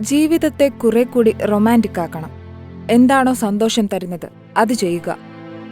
ജീവിതത്തെ കുറെ കൂടി റൊമാൻറ്റിക് ആക്കണം. എന്താണോ സന്തോഷം തരുന്നത് അത് ചെയ്യുക.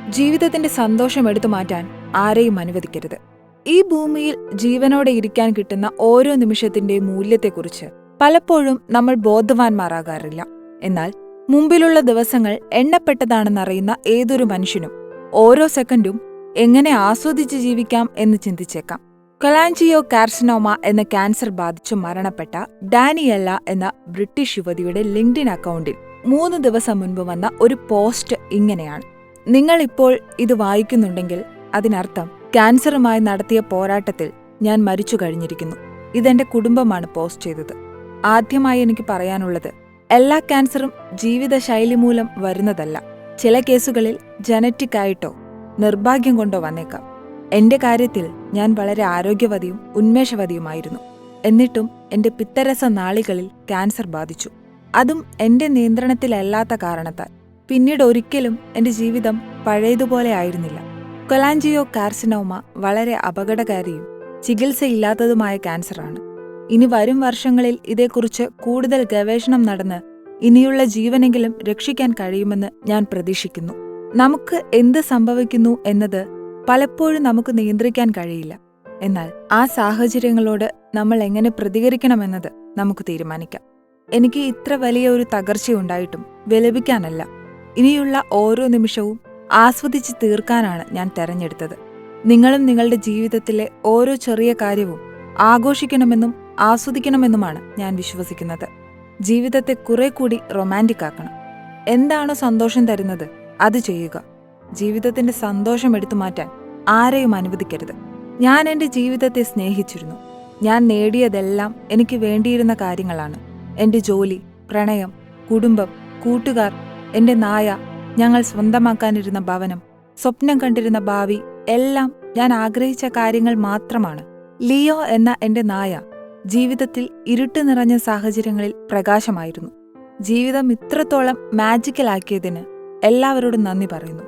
ജീവിതത്തിന്റെ സന്തോഷം എടുത്തു മാറ്റാൻ ആരെയും അനുവദിക്കരുത്. ഈ ഭൂമിയിൽ ജീവനോടെ ഇരിക്കാൻ കിട്ടുന്ന ഓരോ നിമിഷത്തിന്റെ മൂല്യത്തെക്കുറിച്ച് പലപ്പോഴും നമ്മൾ ബോധവാന്മാരാകാറില്ല. എന്നാൽ മുമ്പിലുള്ള ദിവസങ്ങൾ എണ്ണപ്പെട്ടതാണെന്നറിയുന്ന ഏതൊരു മനുഷ്യനും ഓരോ സെക്കൻഡും എങ്ങനെ ആസ്വദിച്ച് ജീവിക്കാം എന്ന് ചിന്തിച്ചേക്കാം. കൊലാഞ്ചിയോ കാർസിനോമ എന്ന ക്യാൻസർ ബാധിച്ചു മരണപ്പെട്ട ഡാനിയല്ല എന്ന ബ്രിട്ടീഷ് യുവതിയുടെ ലിങ്ക്ഡിൻ അക്കൗണ്ടിൽ 3 ദിവസം മുൻപ് വന്ന ഒരു പോസ്റ്റ് ഇങ്ങനെയാണ്. നിങ്ങളിപ്പോൾ ഇത് വായിക്കുന്നുണ്ടെങ്കിൽ അതിനർത്ഥം ക്യാൻസറുമായി നടത്തിയ പോരാട്ടത്തിൽ ഞാൻ മരിച്ചു കഴിഞ്ഞിരിക്കുന്നു. ഇതെന്റെ കുടുംബമാണ് പോസ്റ്റ് ചെയ്തത്. ആദ്യമായി എനിക്ക് പറയാനുള്ളത്, എല്ലാ ക്യാൻസറും ജീവിതശൈലി മൂലം വരുന്നതല്ല. ചില കേസുകളിൽ ജനറ്റിക് ആയിട്ടോ നിർഭാഗ്യം കൊണ്ടോ വന്നേക്കാം. എന്റെ കാര്യത്തിൽ ഞാൻ വളരെ ആരോഗ്യവതിയും ഉന്മേഷവതിയുമായിരുന്നു. എന്നിട്ടും എന്റെ പിത്തരസ നാളികളിൽ ക്യാൻസർ ബാധിച്ചു. അതും എന്റെ നിയന്ത്രണത്തിലല്ലാത്ത കാരണത്താൽ. പിന്നീട് ഒരിക്കലും എന്റെ ജീവിതം പഴയതുപോലെ ആയിരുന്നില്ല. കൊലാഞ്ചിയോ കാർസിനോമ വളരെ അപകടകാരിയും ചികിത്സയില്ലാത്തതുമായ ക്യാൻസറാണ്. ഇനി വരും വർഷങ്ങളിൽ ഇതേക്കുറിച്ച് കൂടുതൽ ഗവേഷണം നടന്ന് ഇനിയുള്ള ജീവനെങ്കിലും രക്ഷിക്കാൻ കഴിയുമെന്ന് ഞാൻ പ്രതീക്ഷിക്കുന്നു. നമുക്ക് എന്ത് സംഭവിക്കുന്നു എന്നത് പലപ്പോഴും നമുക്ക് നിയന്ത്രിക്കാൻ കഴിയില്ല. എന്നാൽ ആ സാഹചര്യങ്ങളോട് നമ്മൾ എങ്ങനെ പ്രതികരിക്കണമെന്നത് നമുക്ക് തീരുമാനിക്കാം. എനിക്ക് ഇത്ര വലിയ ഒരു തകർച്ചയുണ്ടായിട്ടും വിലപിക്കാനല്ല, ഇനിയുള്ള ഓരോ നിമിഷവും ആസ്വദിച്ച് തീർക്കാനാണ് ഞാൻ തെരഞ്ഞെടുത്തത്. നിങ്ങളും നിങ്ങളുടെ ജീവിതത്തിലെ ഓരോ ചെറിയ കാര്യവും ആഘോഷിക്കണമെന്നും ആസ്വദിക്കണമെന്നുമാണ് ഞാൻ വിശ്വസിക്കുന്നത്. ജീവിതത്തെ കുറെ കൂടി റൊമാൻറ്റിക് ആക്കണം. എന്താണോ സന്തോഷം തരുന്നത് അത് ചെയ്യുക. ജീവിതത്തിന്റെ സന്തോഷം എടുത്തു മാറ്റാൻ ആരെയും അനുവദിക്കരുത്. ഞാൻ എന്റെ ജീവിതത്തെ സ്നേഹിച്ചിരുന്നു. ഞാൻ നേടിയതെല്ലാം എനിക്ക് വേണ്ടിയിരുന്ന കാര്യങ്ങളാണ്. എന്റെ ജോലി, പ്രണയം, കുടുംബം, കൂട്ടുകാർ, എന്റെ നായ, ഞങ്ങൾ സ്വന്തമാക്കാനിരുന്ന ഭവനം, സ്വപ്നം കണ്ടിരുന്ന ഭാവി, എല്ലാം ഞാൻ ആഗ്രഹിച്ച കാര്യങ്ങൾ മാത്രമാണ്. ലിയോ എന്ന എന്റെ നായ ജീവിതത്തിൽ ഇരുട്ട് നിറഞ്ഞ സാഹചര്യങ്ങളിൽ പ്രകാശമായിരുന്നു. ജീവിതം ഇത്രത്തോളം മാജിക്കലാക്കിയതിന് എല്ലാവരോടും നന്ദി പറയുന്നു.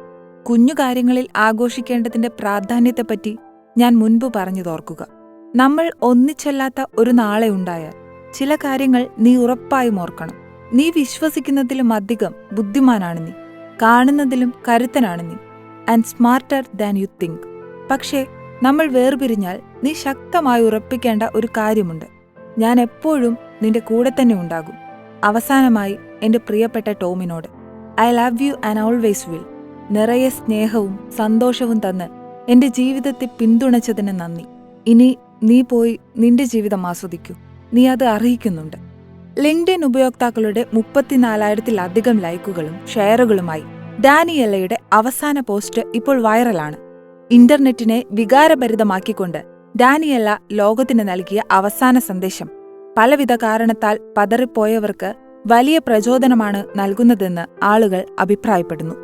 കുഞ്ഞു കാര്യങ്ങളിൽ ആഘോഷിക്കേണ്ടതിന്റെ പ്രാധാന്യത്തെപ്പറ്റി ഞാൻ മുൻപ് പറഞ്ഞതോർക്കുക. നമ്മൾ ഒന്നിച്ചല്ലാത്ത ഒരു നാളെ ഉണ്ടായാൽ ചില കാര്യങ്ങൾ നീ ഉറപ്പായും ഓർക്കണം. നീ വിശ്വസിക്കുന്നതിലും അധികം ബുദ്ധിമാനാണ് നീ. കാണുന്നതിലും കരുത്തനാണ് നീ. And smarter than you think. പക്ഷേ നമ്മൾ വേർപിരിഞ്ഞാൽ നീ ശക്തമായി ഉറപ്പിക്കേണ്ട ഒരു കാര്യമുണ്ട്. ഞാൻ എപ്പോഴും നിന്റെ കൂടെ തന്നെ ഉണ്ടാകും. അവസാനമായി എന്റെ പ്രിയപ്പെട്ട ടോമിനോട്, I love you and always will. നിറയെ സ്നേഹവും സന്തോഷവും തന്ന് എന്റെ ജീവിതത്തെ പിന്തുണച്ചതിന് നന്ദി. ഇനി നീ പോയി നിന്റെ ജീവിതം ആസ്വദിക്കൂ. നീ അത് അർഹിക്കുന്നുണ്ട്. ലിങ്ക്ഡിൻ ഉപയോക്താക്കളുടെ 34,000-ലധികം ലൈക്കുകളും ഷെയറുകളുമായി ഡാനിയല്ലയുടെ അവസാന പോസ്റ്റ് ഇപ്പോൾ വൈറലാണ്. ഇന്റർനെറ്റിനെ വികാരഭരിതമാക്കിക്കൊണ്ട് ഡാനിയല്ല ലോകത്തിന് നൽകിയ അവസാന സന്ദേശം പലവിധ കാരണത്താൽ പതറിപ്പോയവർക്ക് വലിയ പ്രചോദനമാണ് നൽകുന്നതെന്ന് ആളുകൾ അഭിപ്രായപ്പെടുന്നു.